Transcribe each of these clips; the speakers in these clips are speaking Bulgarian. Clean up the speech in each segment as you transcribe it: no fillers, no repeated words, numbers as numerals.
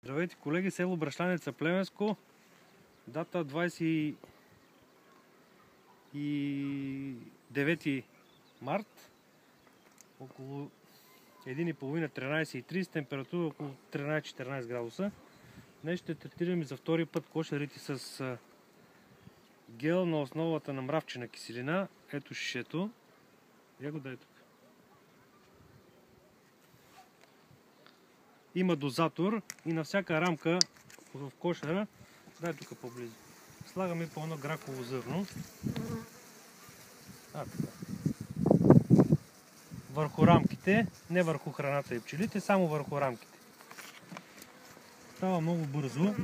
Здравейте, колеги, село Бръшлянеца, Плевенско. Дата 29 март. Около 1,5, 13,30, температура около 13-14 градуса. Днес ще третираме за втори път кошерите с гел на основата на мравчина киселина. Ето шишето. Я го дай тук. Има дозатор и на всяка рамка в кошера, дай тук по-близо, слагаме по едно граково зърно. Върху рамките, не върху храната и пчелите, само върху рамките. Става много бързо.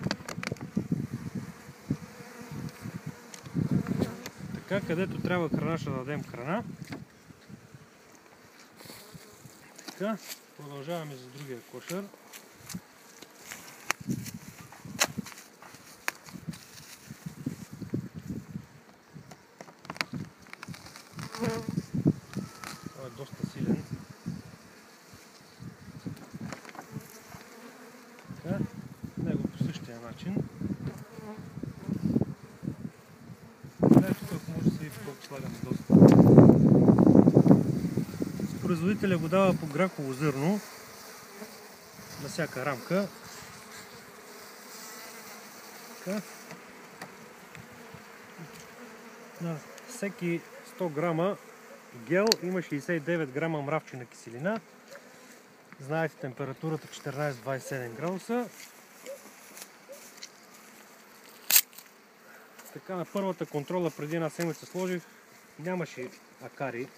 Така, където трябва храна, ще дадем храна. Така, продължаваме за другия кошер. Той е доста силен. Така, него по същия начин. Ето тук може да се види колко слагаме доста. Производителя го дава по граково зърно на всяка рамка. Така. На всеки 100 грама гел има 69 грама мравчина киселина. Знаете температурата 14-27 градуса. Така, на първата контрола преди една седмица сложих, нямаше акари.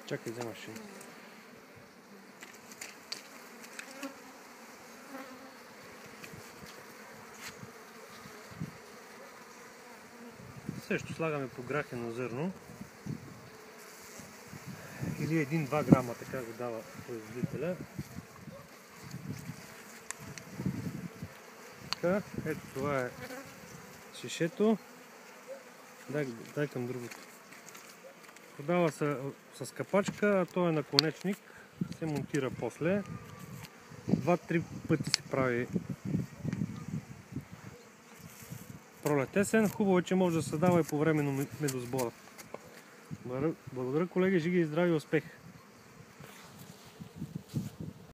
Чакай, взема ще. Също слагаме по грахено зърно. Или 1-2 грама, така го дава производителя. Така, ето това е шишето. Дай към другото. Продава се с капачка, а той е наконечник, се монтира после. 2-3 пъти се прави пролет-есен. Хубаво е, че може да се дава и по време на медосбора. Благодаря, колеги, жиги и здрави, успех!